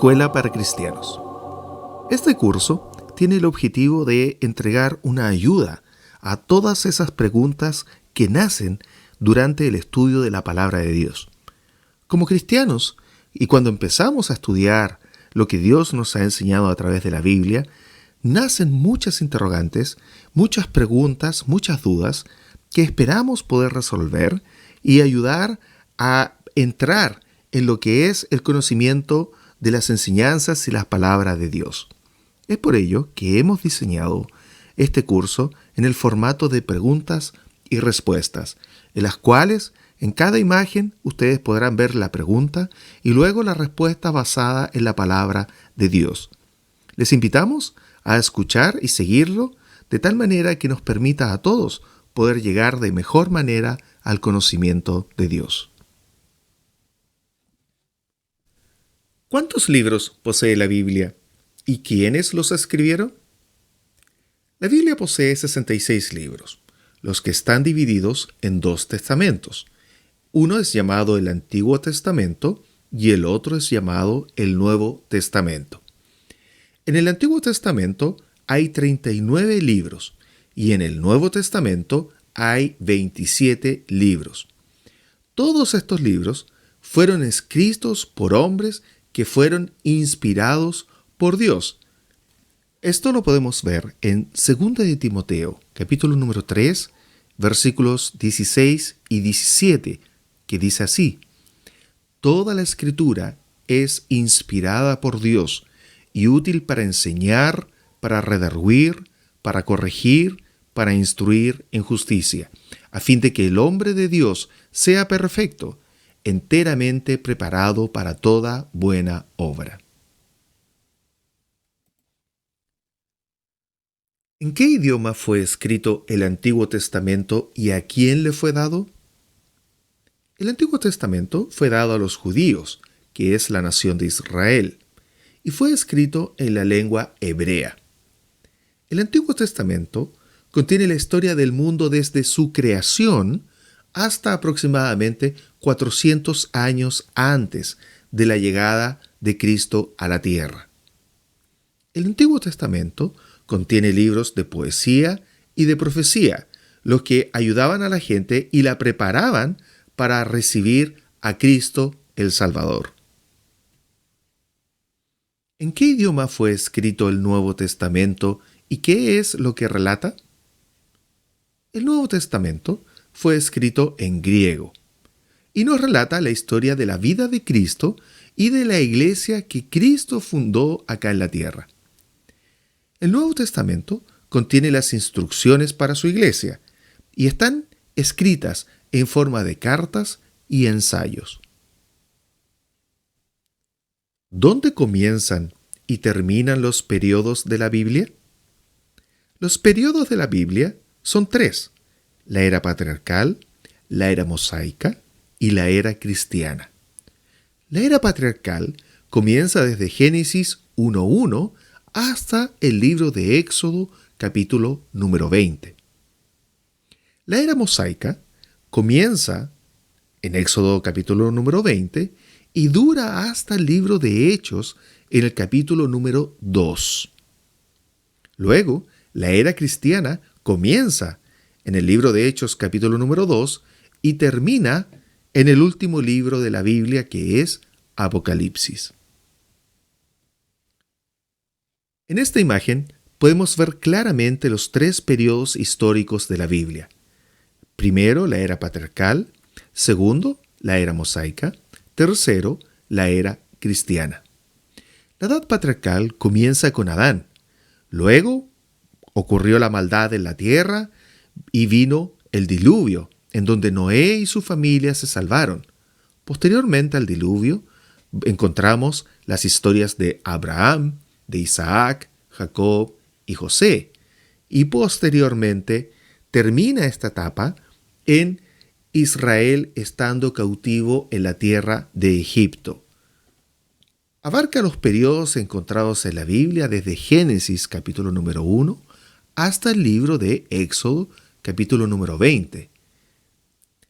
Escuela para Cristianos. Este curso tiene el objetivo de entregar una ayuda a todas esas preguntas que nacen durante el estudio de la palabra de Dios. Como cristianos, y cuando empezamos a estudiar lo que Dios nos ha enseñado a través de la Biblia, nacen muchas interrogantes, muchas preguntas, muchas dudas que esperamos poder resolver y ayudar a entrar en lo que es el conocimiento de las enseñanzas y las palabras de Dios. Es por ello que hemos diseñado este curso en el formato de preguntas y respuestas, en las cuales en cada imagen ustedes podrán ver la pregunta y luego la respuesta basada en la palabra de Dios. Les invitamos a escuchar y seguirlo de tal manera que nos permita a todos poder llegar de mejor manera al conocimiento de Dios. ¿Cuántos libros posee la Biblia? ¿Y quiénes los escribieron? La Biblia posee 66 libros, los que están divididos en dos testamentos. Uno es llamado el Antiguo Testamento y el otro es llamado el Nuevo Testamento. En el Antiguo Testamento hay 39 libros y en el Nuevo Testamento hay 27 libros. Todos estos libros fueron escritos por hombres que fueron inspirados por Dios. Esto lo podemos ver en 2 de Timoteo, capítulo número 3, versículos 16 y 17, que dice así: Toda la Escritura es inspirada por Dios y útil para enseñar, para redarguir, para corregir, para instruir en justicia, a fin de que el hombre de Dios sea perfecto, enteramente preparado para toda buena obra. ¿En qué idioma fue escrito el Antiguo Testamento y a quién le fue dado? El Antiguo Testamento fue dado a los judíos, que es la nación de Israel, y fue escrito en la lengua hebrea. El Antiguo Testamento contiene la historia del mundo desde su creación hasta aproximadamente 400 años antes de la llegada de Cristo a la tierra. El Antiguo Testamento contiene libros de poesía y de profecía, los que ayudaban a la gente y la preparaban para recibir a Cristo el Salvador. ¿En qué idioma fue escrito el Nuevo Testamento y qué es lo que relata? El Nuevo Testamento fue escrito en griego y nos relata la historia de la vida de Cristo y de la iglesia que Cristo fundó acá en la tierra. El Nuevo Testamento contiene las instrucciones para su iglesia y están escritas en forma de cartas y ensayos. ¿Dónde comienzan y terminan los periodos de la Biblia? Los periodos de la Biblia son 3: la era patriarcal, la era mosaica y la era cristiana. La era patriarcal comienza desde Génesis 1:1 hasta el libro de Éxodo, capítulo número 20. La era mosaica comienza en Éxodo, capítulo número 20, y dura hasta el libro de Hechos, en el capítulo número 2. Luego, la era cristiana comienza en el libro de Hechos, capítulo número 2, y termina en el último libro de la Biblia, que es Apocalipsis. En esta imagen podemos ver claramente los 3 periodos históricos de la Biblia. Primero, la era patriarcal. Segundo, la era mosaica. Tercero, la era cristiana. La edad patriarcal comienza con Adán. Luego ocurrió la maldad en la tierra y vino el diluvio, en donde Noé y su familia se salvaron. Posteriormente al diluvio encontramos las historias de Abraham, de Isaac, Jacob y José. Y posteriormente termina esta etapa en Israel estando cautivo en la tierra de Egipto. Abarca los periodos encontrados en la Biblia desde Génesis capítulo número 1 hasta el libro de Éxodo capítulo número 20.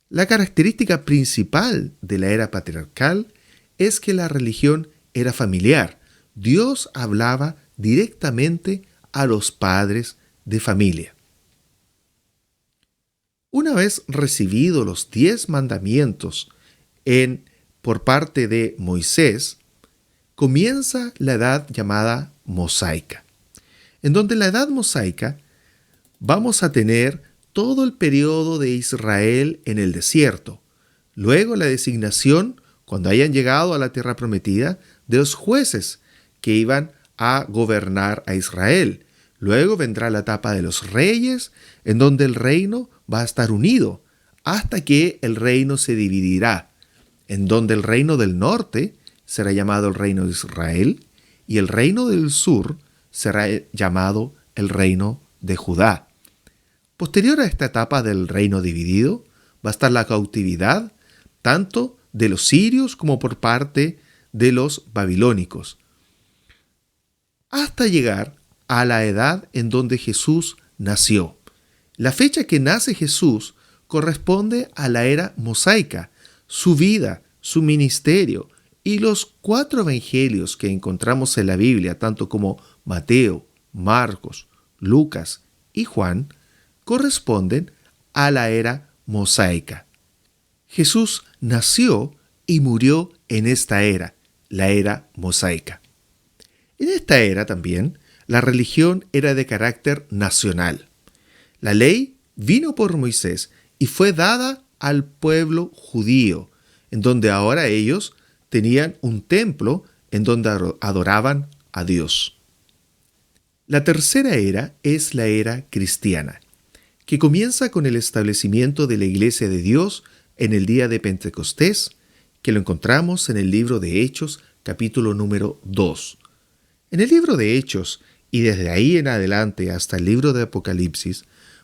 La característica principal de la era patriarcal es que la religión era familiar, Dios hablaba directamente a los padres de familia. Una vez recibidos los 10 mandamientos por parte de Moisés, comienza la edad llamada mosaica, en donde en la edad mosaica vamos a tener todo el periodo de Israel en el desierto, luego la designación, cuando hayan llegado a la tierra prometida, de los jueces que iban a gobernar a Israel. Luego vendrá la etapa de los reyes, en donde el reino va a estar unido, hasta que el reino se dividirá, en donde el reino del norte será llamado el reino de Israel, y el reino del sur será llamado el reino de Judá. Posterior a esta etapa del reino dividido, va a estar la cautividad, tanto de los sirios como por parte de los babilónicos, hasta llegar a la edad en donde Jesús nació. La fecha que nace Jesús corresponde a la era mosaica, su vida, su ministerio y los 4 evangelios que encontramos en la Biblia, tanto como Mateo, Marcos, Lucas y Juan, corresponden a la era mosaica. Jesús nació y murió en esta era, la era mosaica. En esta era también, la religión era de carácter nacional. La ley vino por Moisés y fue dada al pueblo judío, en donde ahora ellos tenían un templo en donde adoraban a Dios. La tercera era es la era cristiana, que comienza con el establecimiento de la Iglesia de Dios en el día de Pentecostés, que lo encontramos en el libro de Hechos, capítulo número 2. En el libro de Hechos, y desde ahí en adelante hasta el libro de Apocalipsis,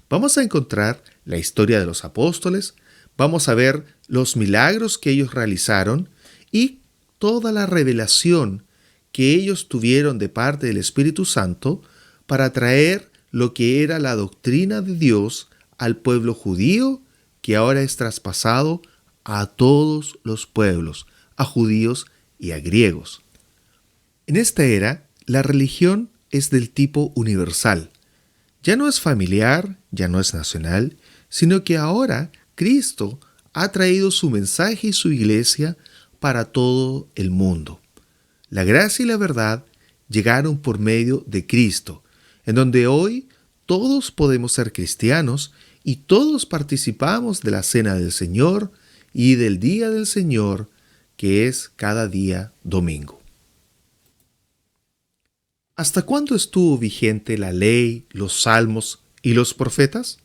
vamos a encontrar la historia de los apóstoles, vamos a ver los milagros que ellos realizaron y toda la revelación que ellos tuvieron de parte del Espíritu Santo para traer lo que era la doctrina de Dios al pueblo judío, que ahora es traspasado a todos los pueblos, a judíos y a griegos. En esta era, la religión es del tipo universal. Ya no es familiar, ya no es nacional, sino que ahora Cristo ha traído su mensaje y su iglesia para todo el mundo. La gracia y la verdad llegaron por medio de Cristo, en donde hoy todos podemos ser cristianos y todos participamos de la cena del Señor y del día del Señor, que es cada día domingo. ¿Hasta cuándo estuvo vigente la ley, los salmos y los profetas?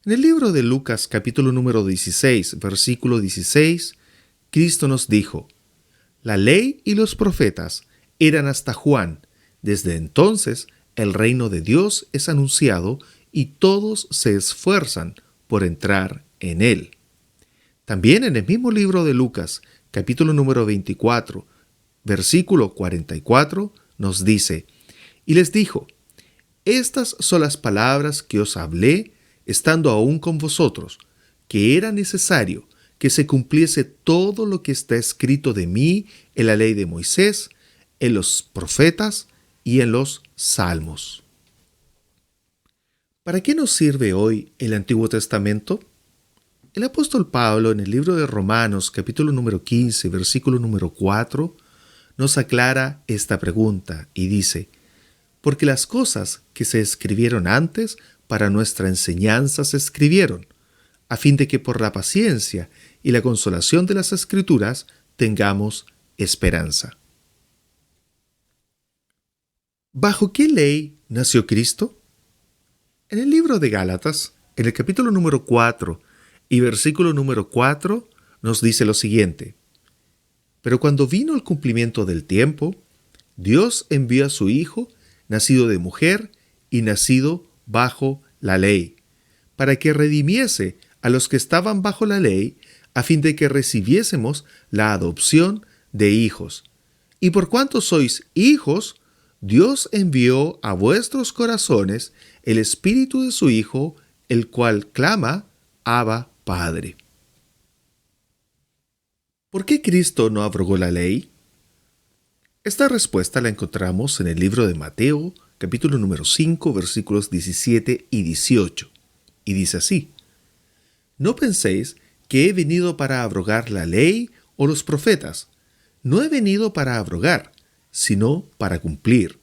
En el libro de Lucas, capítulo número 16, versículo 16, Cristo nos dijo: la ley y los profetas eran hasta Juan. Desde entonces el reino de Dios es anunciado y todos se esfuerzan por entrar en él. También en el mismo libro de Lucas, capítulo número 24, versículo 44, nos dice: y les dijo: estas son las palabras que os hablé estando aún con vosotros, que era necesario que se cumpliese todo lo que está escrito de mí en la ley de Moisés, en los profetas y en los salmos. ¿Para qué nos sirve hoy el Antiguo Testamento? El apóstol Pablo en el libro de Romanos, capítulo número 15, versículo número 4, nos aclara esta pregunta y dice: porque las cosas que se escribieron antes para nuestra enseñanza se escribieron, a fin de que por la paciencia y la consolación de las Escrituras tengamos esperanza. ¿Bajo qué ley nació Cristo? En el libro de Gálatas, en el capítulo número 4 y versículo número 4, nos dice lo siguiente: pero cuando vino el cumplimiento del tiempo, Dios envió a su Hijo, nacido de mujer y nacido bajo la ley, para que redimiese a los que estaban bajo la ley, a fin de que recibiésemos la adopción de hijos. Y por cuanto sois hijos, Dios envió a vuestros corazones el Espíritu de su Hijo, el cual clama: Abba, Padre. ¿Por qué Cristo no abrogó la ley? Esta respuesta la encontramos en el libro de Mateo, capítulo número 5, versículos 17 y 18. Y dice así: No penséis que he venido para abrogar la ley o los profetas. No he venido para abrogar, sino para cumplir.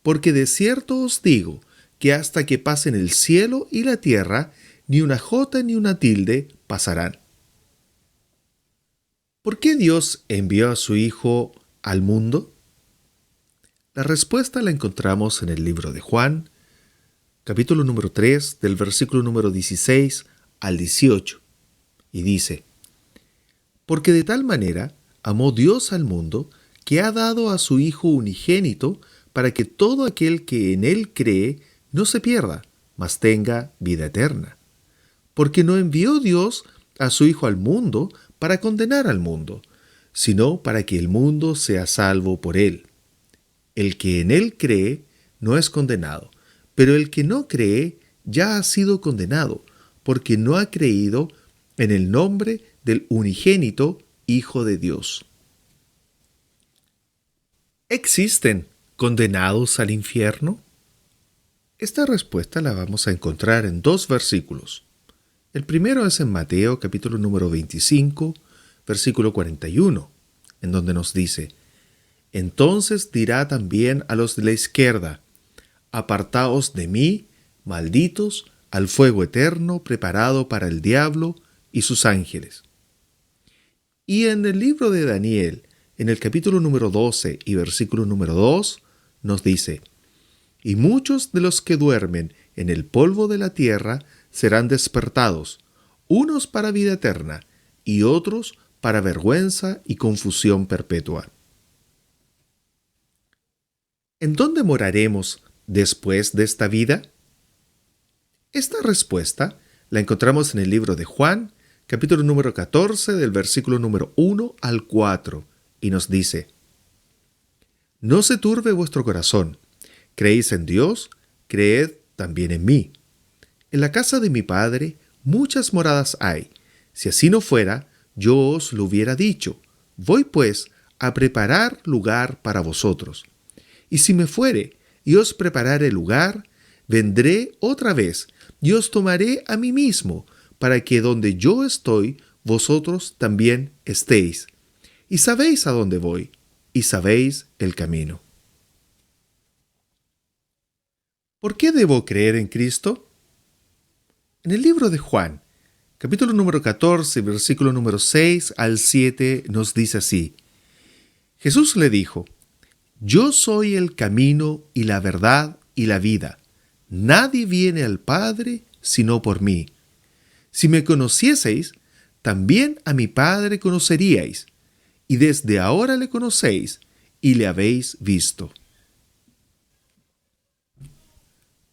Porque de cierto os digo que hasta que pasen el cielo y la tierra, ni una jota ni una tilde pasarán. ¿Por qué Dios envió a su Hijo al mundo? La respuesta la encontramos en el libro de Juan, capítulo número 3, del versículo número 16 al 18, y dice: Porque de tal manera amó Dios al mundo, que ha dado a su Hijo unigénito, para que todo aquel que en él cree no se pierda, mas tenga vida eterna. Porque no envió Dios a su Hijo al mundo para condenar al mundo, sino para que el mundo sea salvo por él. El que en él cree no es condenado, pero el que no cree ya ha sido condenado, porque no ha creído en el nombre del unigénito Hijo de Dios. ¿Existen condenados al infierno? Esta respuesta la vamos a encontrar en dos versículos. El primero es en Mateo capítulo número 25, versículo 41, en donde nos dice: Entonces dirá también a los de la izquierda: Apartaos de mí, malditos, al fuego eterno preparado para el diablo y sus ángeles. Y en el libro de Daniel, en el capítulo número 12 y versículo número 2, nos dice: Y muchos de los que duermen en el polvo de la tierra serán despertados, unos para vida eterna y otros para vergüenza y confusión perpetua. ¿En dónde moraremos después de esta vida? Esta respuesta la encontramos en el libro de Juan, capítulo número 14, del versículo número 1 al 4, y nos dice: No se turbe vuestro corazón. ¿Creéis en Dios? Creed también en mí. En la casa de mi Padre muchas moradas hay. Si así no fuera, yo os lo hubiera dicho. Voy pues a preparar lugar para vosotros. Y si me fuere y os preparare lugar, vendré otra vez y os tomaré a mí mismo, para que donde yo estoy, vosotros también estéis. Y sabéis a dónde voy, y sabéis el camino. ¿Por qué debo creer en Cristo? En el libro de Juan, capítulo número 14, versículo número 6 al 7, nos dice así: Jesús le dijo: Yo soy el camino y la verdad y la vida. Nadie viene al Padre sino por mí. Si me conocieseis, también a mi Padre conoceríais, y desde ahora le conocéis y le habéis visto.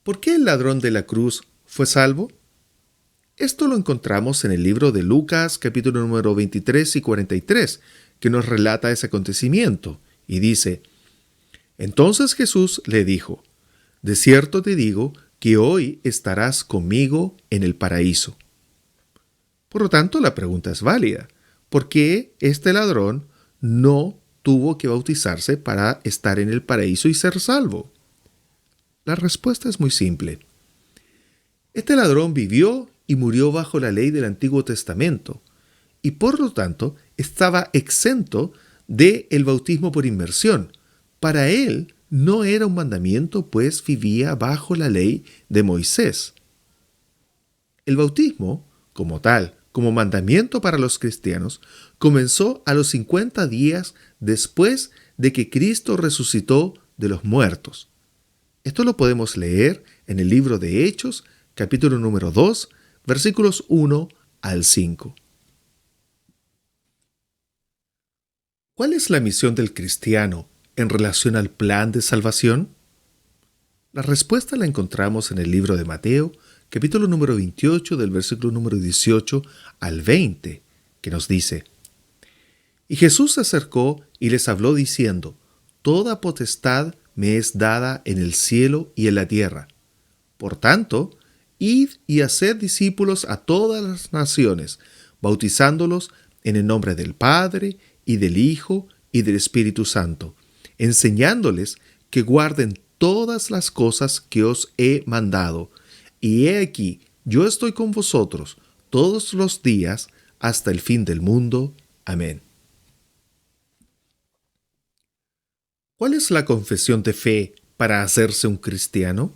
¿Por qué el ladrón de la cruz fue salvo? Esto lo encontramos en el libro de Lucas, capítulo número 23 y 43, que nos relata ese acontecimiento, y dice: Entonces Jesús le dijo: De cierto te digo que hoy estarás conmigo en el paraíso. Por lo tanto, la pregunta es válida: ¿por qué este ladrón no tuvo que bautizarse para estar en el paraíso y ser salvo? La respuesta es muy simple. Este ladrón vivió y murió bajo la ley del Antiguo Testamento, y por lo tanto estaba exento del bautismo por inmersión. Para él no era un mandamiento, pues vivía bajo la ley de Moisés. El bautismo, como tal, como mandamiento para los cristianos, comenzó a los 50 días después de que Cristo resucitó de los muertos. Esto lo podemos leer en el libro de Hechos, capítulo número 2, versículos 1 al 5. ¿Cuál es la misión del cristiano en relación al plan de salvación? La respuesta la encontramos en el libro de Mateo, capítulo número 28, del versículo número 18 al 20, que nos dice: Y Jesús se acercó y les habló diciendo: Toda potestad me es dada en el cielo y en la tierra. Por tanto, id y haced discípulos a todas las naciones, bautizándolos en el nombre del Padre, y del Hijo, y del Espíritu Santo, enseñándoles que guarden todas las cosas que os he mandado. Y he aquí, yo estoy con vosotros todos los días hasta el fin del mundo. Amén. ¿Cuál es la confesión de fe para hacerse un cristiano?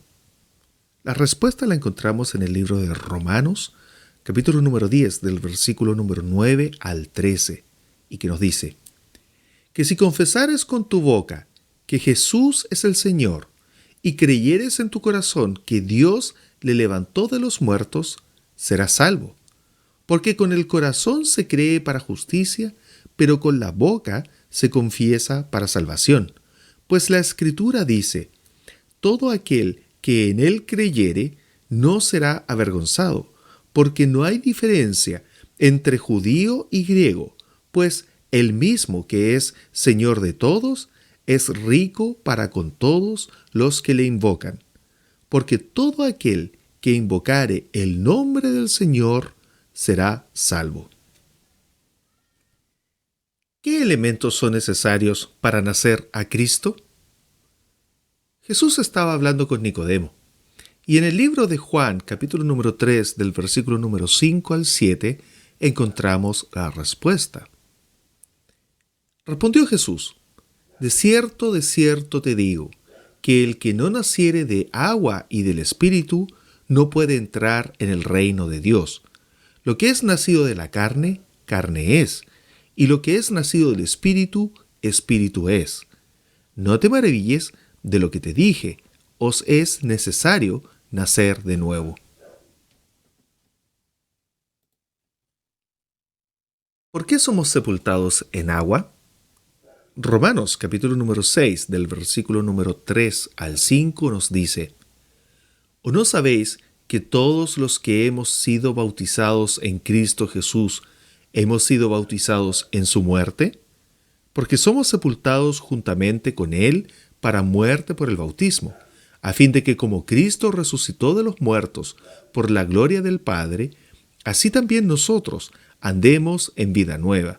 La respuesta la encontramos en el libro de Romanos, capítulo número 10, del versículo número 9 al 13, y que nos dice que si confesares con tu boca que Jesús es el Señor, y creyeres en tu corazón que Dios le levantó de los muertos, serás salvo. Porque con el corazón se cree para justicia, pero con la boca se confiesa para salvación. Pues la Escritura dice, todo aquel que en él creyere no será avergonzado, porque no hay diferencia entre judío y griego, pues el mismo que es Señor de todos, es rico para con todos los que le invocan. Porque todo aquel que invocare el nombre del Señor será salvo. ¿Qué elementos son necesarios para nacer a Cristo? Jesús estaba hablando con Nicodemo, y en el libro de Juan, capítulo número 3, del versículo número 5 al 7, encontramos la respuesta. Respondió Jesús, de cierto te digo, que el que no naciere de agua y del Espíritu no puede entrar en el reino de Dios. Lo que es nacido de la carne, carne es, y lo que es nacido del Espíritu, Espíritu es. No te maravilles de lo que te dije, os es necesario nacer de nuevo. ¿Por qué somos sepultados en agua? Romanos capítulo número 6, del versículo número 3 al 5 nos dice, ¿o no sabéis que todos los que hemos sido bautizados en Cristo Jesús hemos sido bautizados en su muerte? Porque somos sepultados juntamente con Él para muerte por el bautismo, a fin de que como Cristo resucitó de los muertos por la gloria del Padre, así también nosotros andemos en vida nueva.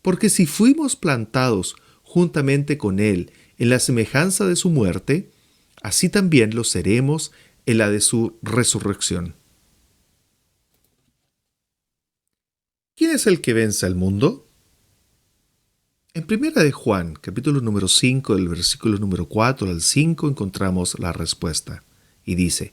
Porque si fuimos plantados juntamente con Él en la semejanza de su muerte, así también lo seremos en la de su resurrección. ¿Quién es el que vence al mundo? En primera de Juan, capítulo número 5, del versículo número 4 al 5, encontramos la respuesta. Y dice,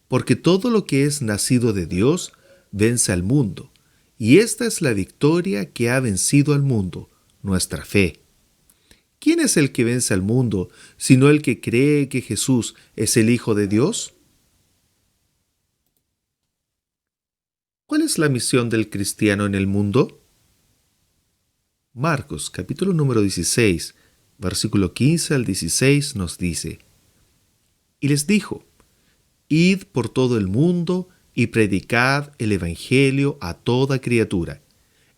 porque todo lo que es nacido de Dios vence al mundo, y esta es la victoria que ha vencido al mundo, nuestra fe. ¿Quién es el que vence al mundo, sino el que cree que Jesús es el Hijo de Dios? ¿Cuál es la misión del cristiano en el mundo? Marcos, capítulo número 16, versículo 15 al 16 nos dice, y les dijo, id por todo el mundo y predicad el Evangelio a toda criatura.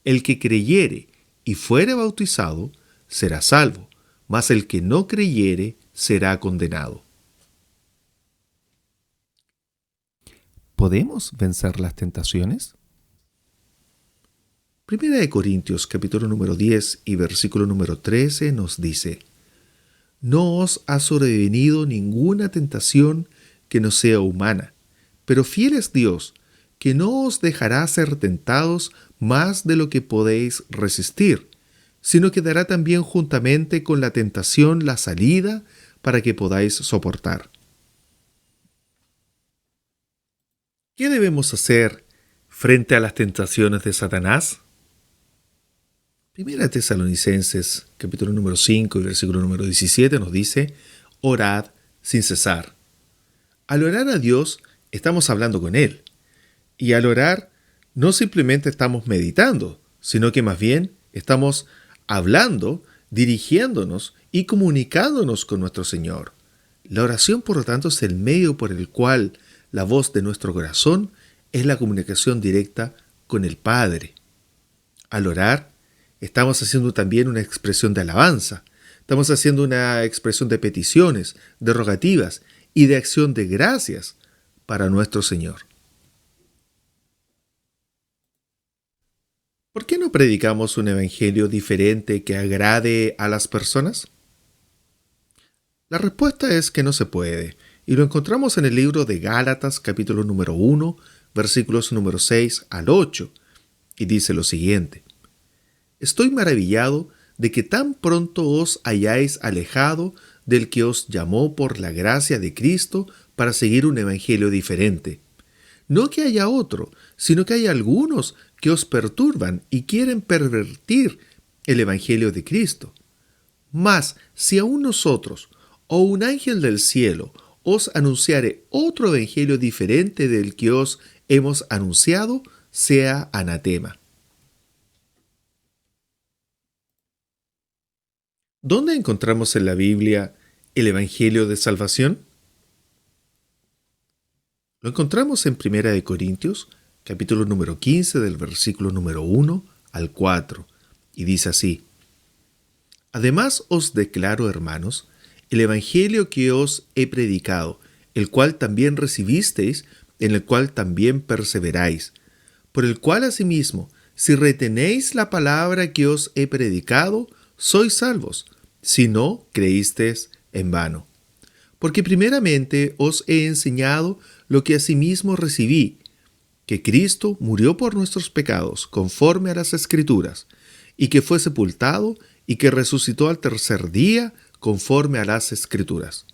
El que creyere y fuere bautizado será salvo, mas el que no creyere será condenado. ¿Podemos vencer las tentaciones? Primera de Corintios, capítulo número 10 y versículo número 13 nos dice, no os ha sobrevenido ninguna tentación que no sea humana, pero fiel es Dios, que no os dejará ser tentados más de lo que podéis resistir, sino que dará también juntamente con la tentación la salida para que podáis soportar. ¿Qué debemos hacer frente a las tentaciones de Satanás? Primera Tesalonicenses, capítulo número 5 y versículo número 17 nos dice, orad sin cesar. Al orar a Dios, estamos hablando con Él. Y al orar, no simplemente estamos meditando, sino que más bien estamos hablando, dirigiéndonos y comunicándonos con nuestro Señor. La oración, por lo tanto, es el medio por el cual la voz de nuestro corazón es la comunicación directa con el Padre. Al orar, estamos haciendo también una expresión de alabanza, estamos haciendo una expresión de peticiones, de rogativas y de acción de gracias para nuestro Señor. ¿Por qué no predicamos un evangelio diferente que agrade a las personas? La respuesta es que no se puede, y lo encontramos en el libro de Gálatas, capítulo número 1, versículos número 6 al 8, y dice lo siguiente: Estoy maravillado de que tan pronto os hayáis alejado del que os llamó por la gracia de Cristo para seguir un evangelio diferente. No que haya otro, sino que hay algunos que os perturban y quieren pervertir el evangelio de Cristo. Mas si aún nosotros o un ángel del cielo os anunciare otro evangelio diferente del que os hemos anunciado, sea anatema. ¿Dónde encontramos en la Biblia el evangelio de salvación? Lo encontramos en Primera de Corintios, capítulo número 15, del versículo número 1 al 4, y dice así: Además os declaro, hermanos, el evangelio que os he predicado, el cual también recibisteis, en el cual también perseveráis, por el cual asimismo, si retenéis la palabra que os he predicado, sois salvos, si no creísteis en vano. Porque primeramente os he enseñado lo que asimismo recibí, que Cristo murió por nuestros pecados conforme a las Escrituras, y que fue sepultado y que resucitó al tercer día conforme a las Escrituras.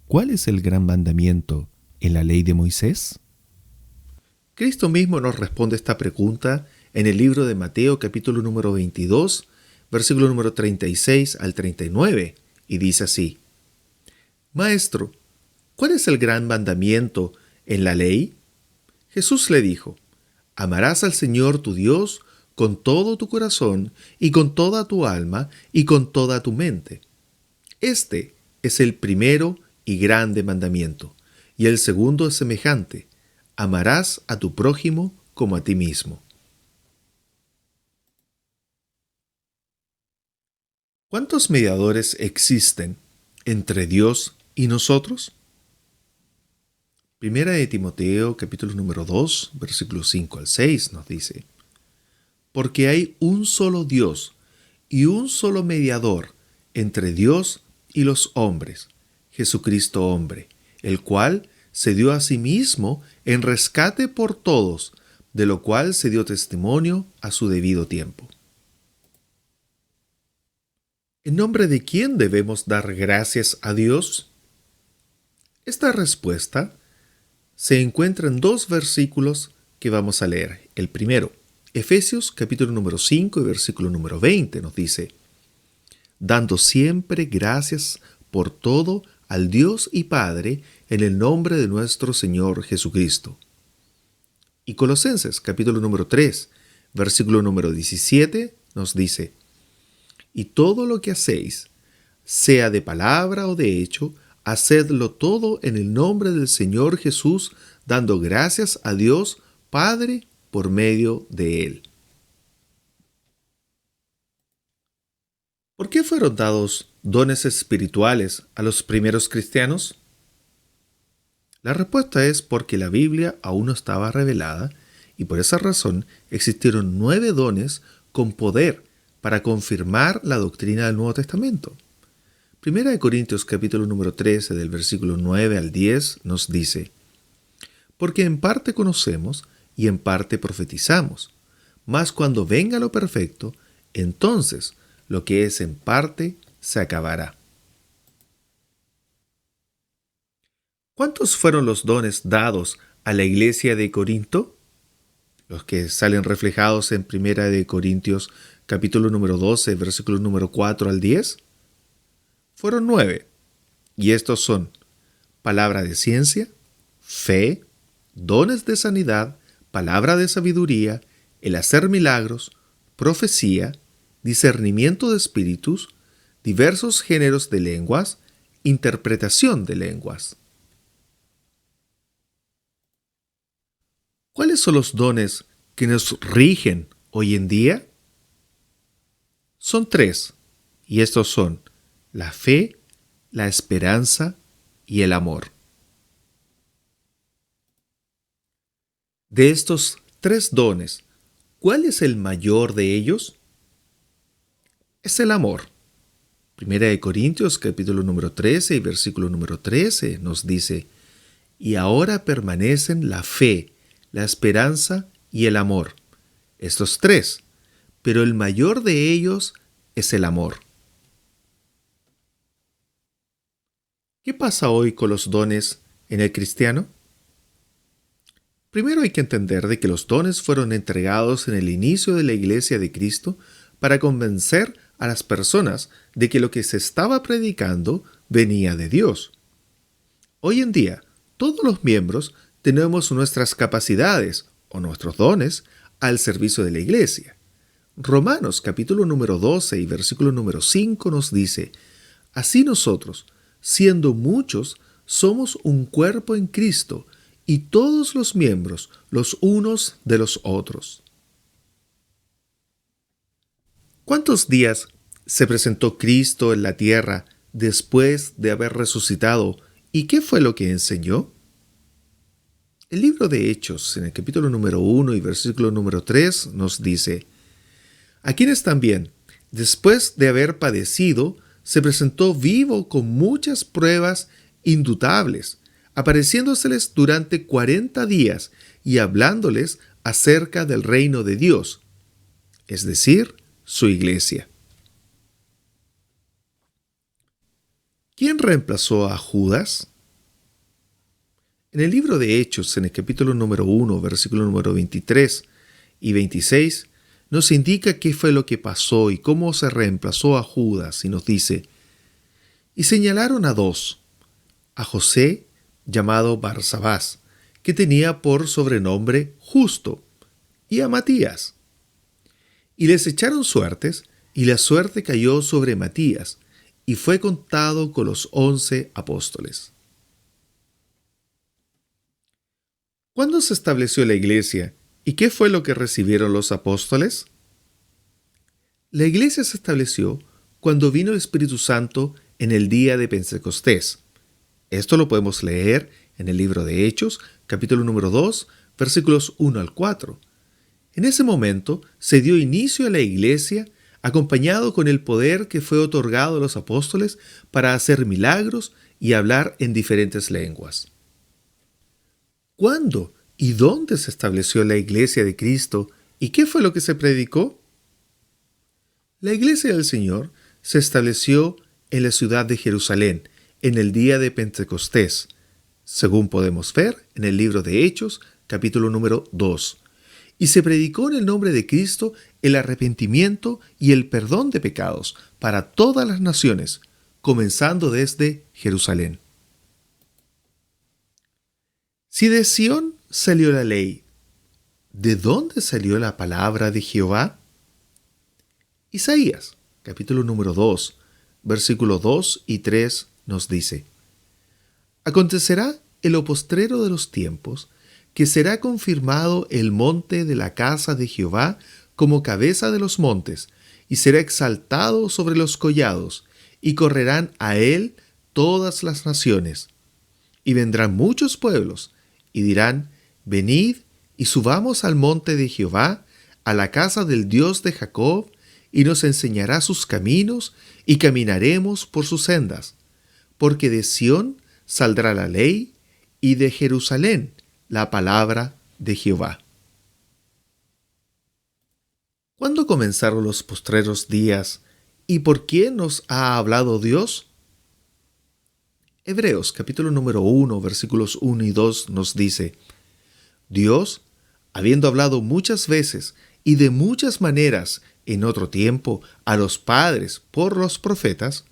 ¿Cuál es el gran mandamiento en la ley de Moisés? Cristo mismo nos responde esta pregunta en el libro de Mateo capítulo número 22, versículo número 36 al 39, y dice así: Maestro, ¿cuál es el gran mandamiento en la ley? Jesús le dijo: Amarás al Señor tu Dios con todo tu corazón y con toda tu alma y con toda tu mente. Este es el primero y grande mandamiento, y el segundo es semejante: amarás a tu prójimo como a ti mismo. ¿Cuántos mediadores existen entre Dios y nosotros? Primera de Timoteo, capítulo número 2, versículos 5 al 6 nos dice: Porque hay un solo Dios y un solo mediador entre Dios y los hombres, Jesucristo hombre, el cual se dio a sí mismo en rescate por todos, de lo cual se dio testimonio a su debido tiempo. ¿En nombre de quién debemos dar gracias a Dios? Esta respuesta se encuentra en dos versículos que vamos a leer. El primero, Efesios capítulo número 5 y versículo número 20 nos dice: dando siempre gracias por todo al Dios y Padre en el nombre de nuestro Señor Jesucristo. Y Colosenses capítulo número 3, versículo número 17 nos dice: y todo lo que hacéis, sea de palabra o de hecho, hacedlo todo en el nombre del Señor Jesús, dando gracias a Dios Padre por medio de Él. ¿Por qué fueron dados dones espirituales a los primeros cristianos? La respuesta es porque la Biblia aún no estaba revelada y por esa razón existieron 9 dones con poder para confirmar la doctrina del Nuevo Testamento. Primera de Corintios capítulo número 13 del versículo 9 al 10 nos dice: porque en parte conocemos y en parte profetizamos, mas cuando venga lo perfecto, entonces lo que es en parte se acabará. ¿Cuántos fueron los dones dados a la iglesia de Corinto? Los que salen reflejados en Primera de Corintios capítulo número 12, versículos número 4 al 10. Fueron 9, y estos son: palabra de ciencia, fe, dones de sanidad, palabra de sabiduría, el hacer milagros, profecía, discernimiento de espíritus, diversos géneros de lenguas, interpretación de lenguas. ¿Cuáles son los dones que nos rigen hoy en día? Son 3, y estos son la fe, la esperanza y el amor. De estos 3 dones, ¿cuál es el mayor de ellos? es el amor. Primera de Corintios, capítulo número 13 y versículo número 13 nos dice: y ahora permanecen la fe, la esperanza y el amor. Estos tres, pero el mayor de ellos es el amor. ¿Qué pasa hoy con los dones en el cristiano? Primero hay que entender de que los dones fueron entregados en el inicio de la iglesia de Cristo para convencer a las personas de que lo que se estaba predicando venía de Dios. Hoy en día, todos los miembros tenemos nuestras capacidades o nuestros dones al servicio de la iglesia. Romanos capítulo número 12 y versículo número 5 nos dice: así nosotros, siendo muchos, somos un cuerpo en Cristo, y todos los miembros los unos de los otros. ¿Cuántos días se presentó Cristo en la tierra después de haber resucitado, y qué fue lo que enseñó? El libro de Hechos, en el capítulo número 1 y versículo número 3, nos dice: a quienes también, después de haber padecido, se presentó vivo con muchas pruebas indubitables, apareciéndoseles durante 40 días y hablándoles acerca del reino de Dios, es decir, su iglesia. ¿Quién reemplazó a Judas? En el libro de Hechos, en el capítulo número 1, versículo número 23 y 26, nos indica qué fue lo que pasó y cómo se reemplazó a Judas, y nos dice: y señalaron a dos, a José, llamado Barsabás, que tenía por sobrenombre Justo, y a Matías. Y les echaron suertes, y la suerte cayó sobre Matías, y fue contado con los 11 apóstoles. ¿Cuándo se estableció la iglesia y qué fue lo que recibieron los apóstoles? La iglesia se estableció cuando vino el Espíritu Santo en el día de Pentecostés. Esto lo podemos leer en el libro de Hechos, capítulo número 2, versículos 1 al 4. En ese momento se dio inicio a la iglesia, acompañado con el poder que fue otorgado a los apóstoles para hacer milagros y hablar en diferentes lenguas. ¿Cuándo y dónde se estableció la iglesia de Cristo y qué fue lo que se predicó? La iglesia del Señor se estableció en la ciudad de Jerusalén en el día de Pentecostés, según podemos ver en el libro de Hechos, capítulo número 2. Y se predicó en el nombre de Cristo el arrepentimiento y el perdón de pecados para todas las naciones, comenzando desde Jerusalén. Si de Sión salió la ley, ¿de dónde salió la palabra de Jehová? Isaías, capítulo número 2, versículos 2 y 3 nos dice: acontecerá en lo postrero de los tiempos, que será confirmado el monte de la casa de Jehová como cabeza de los montes, y será exaltado sobre los collados, y correrán a él todas las naciones. Y vendrán muchos pueblos, y dirán: venid, y subamos al monte de Jehová, a la casa del Dios de Jacob, y nos enseñará sus caminos, y caminaremos por sus sendas. Porque de Sión saldrá la ley, y de Jerusalén la palabra de Jehová. ¿Cuándo comenzaron los postreros días, y por quién nos ha hablado Dios? Hebreos capítulo número 1, versículos 1 y 2 nos dice: Dios, habiendo hablado muchas veces y de muchas maneras en otro tiempo a los padres por los profetas,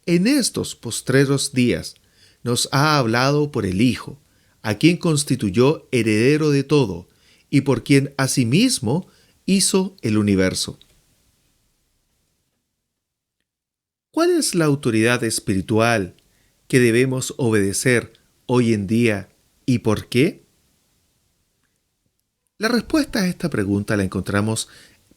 en estos postreros días nos ha hablado por el Hijo, a quien constituyó heredero de todo, y por quien asimismo hizo el universo. ¿Cuál es la autoridad espiritual que debemos obedecer hoy en día y por qué? La respuesta a esta pregunta la encontramos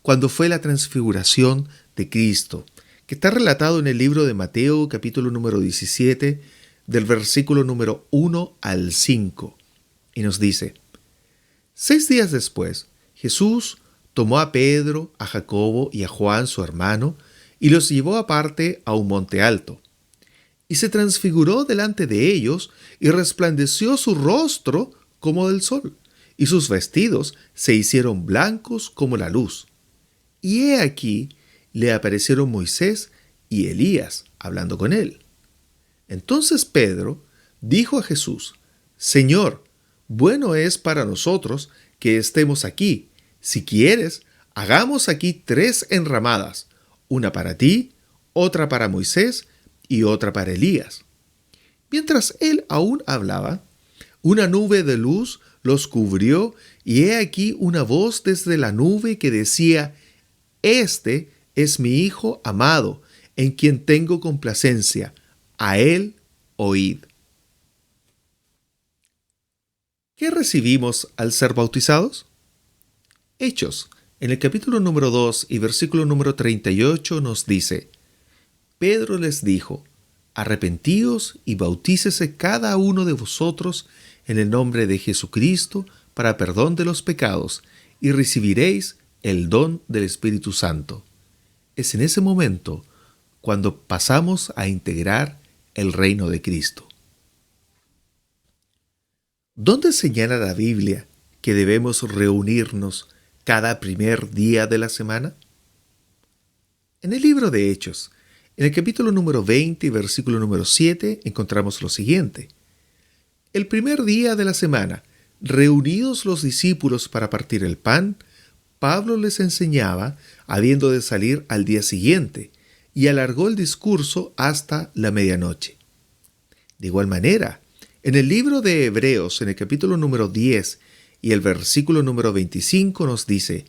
cuando fue la transfiguración de Cristo, que está relatado en el libro de Mateo, capítulo número 17, del versículo número 1 al 5, y nos dice: 6 días después, Jesús tomó a Pedro, a Jacobo y a Juan, su hermano, y los llevó aparte a un monte alto. Y se transfiguró delante de ellos, y resplandeció su rostro como del sol, y sus vestidos se hicieron blancos como la luz. Y he aquí, le aparecieron Moisés y Elías hablando con él. Entonces Pedro dijo a Jesús: Señor, bueno es para nosotros que estemos aquí. Si quieres, hagamos aquí 3 enramadas, una para ti, otra para Moisés y otra para Elías. Mientras él aún hablaba, una nube de luz los cubrió, y he aquí una voz desde la nube que decía: Este es mi Hijo amado, en quien tengo complacencia. A él oíd. ¿Qué recibimos al ser bautizados? Hechos, en el capítulo número 2 y versículo número 38 nos dice: Pedro les dijo: Arrepentíos y bautícese cada uno de vosotros en el nombre de Jesucristo para perdón de los pecados, y recibiréis el don del Espíritu Santo. Es en ese momento cuando pasamos a integrar el reino de Cristo. ¿Dónde señala la Biblia que debemos reunirnos cada primer día de la semana? En el libro de Hechos, en el capítulo número 20 y versículo número 7, encontramos lo siguiente: El primer día de la semana, reunidos los discípulos para partir el pan, Pablo les enseñaba, habiendo de salir al día siguiente, y alargó el discurso hasta la medianoche. De igual manera, en el libro de Hebreos, en el capítulo número 10 y el versículo número 25 nos dice: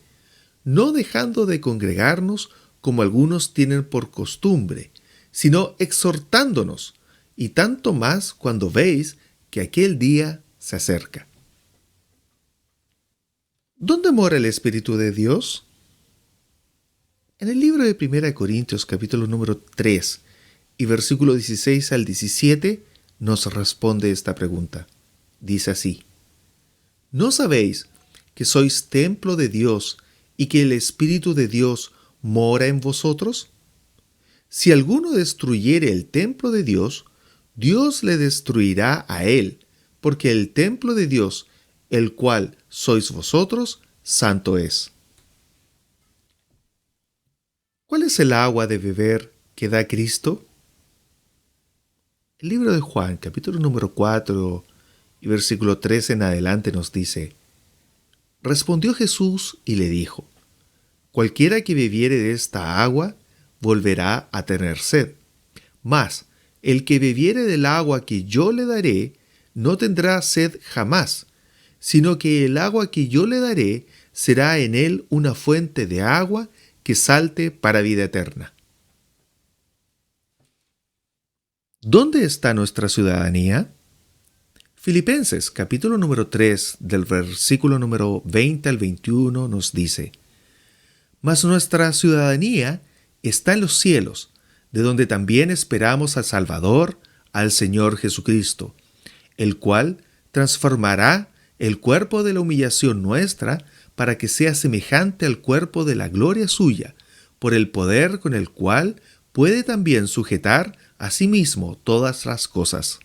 No dejando de congregarnos como algunos tienen por costumbre, sino exhortándonos, y tanto más cuando veis que aquel día se acerca. ¿Dónde mora el Espíritu de Dios? En el libro de 1 Corintios, capítulo número 3 y versículo 16 al 17, nos responde esta pregunta. Dice así: ¿No sabéis que sois templo de Dios y que el Espíritu de Dios mora en vosotros? Si alguno destruyere el templo de Dios, Dios le destruirá a él, porque el templo de Dios, el cual sois vosotros, santo es. ¿Cuál es el agua de beber que da Cristo? El libro de Juan, capítulo número 4 y versículo 13 en adelante nos dice: Respondió Jesús y le dijo: Cualquiera que bebiere de esta agua volverá a tener sed. Mas el que bebiere del agua que yo le daré no tendrá sed jamás, sino que el agua que yo le daré será en él una fuente de agua que salte para vida eterna. ¿Dónde está nuestra ciudadanía? Filipenses, capítulo número 3, del versículo número 20 al 21 nos dice: Mas nuestra ciudadanía está en los cielos, de donde también esperamos al Salvador, al Señor Jesucristo, el cual transformará el cuerpo de la humillación nuestra para que sea semejante al cuerpo de la gloria suya, por el poder con el cual puede también sujetar a sí mismo todas las cosas.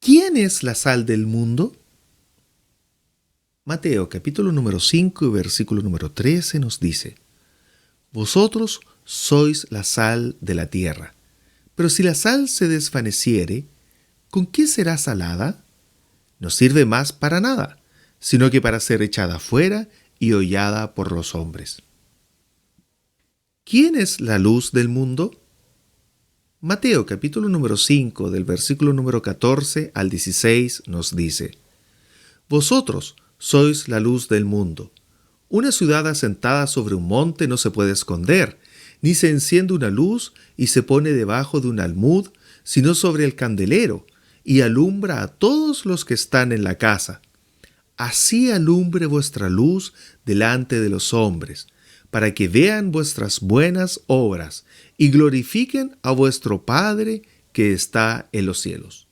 ¿Quién es la sal del mundo? Mateo capítulo número 5 y versículo número 13 nos dice: Vosotros sois la sal de la tierra, pero si la sal se desvaneciere, ¿con qué será salada? No sirve más para nada, sino que para ser echada fuera y hollada por los hombres. ¿Quién es la luz del mundo? Mateo capítulo número 5 del versículo número 14 al 16 nos dice: Vosotros sois la luz del mundo. Una ciudad asentada sobre un monte no se puede esconder, ni se enciende una luz y se pone debajo de un almud, sino sobre el candelero, y alumbra a todos los que están en la casa. Así alumbre vuestra luz delante de los hombres, para que vean vuestras buenas obras y glorifiquen a vuestro Padre que está en los cielos.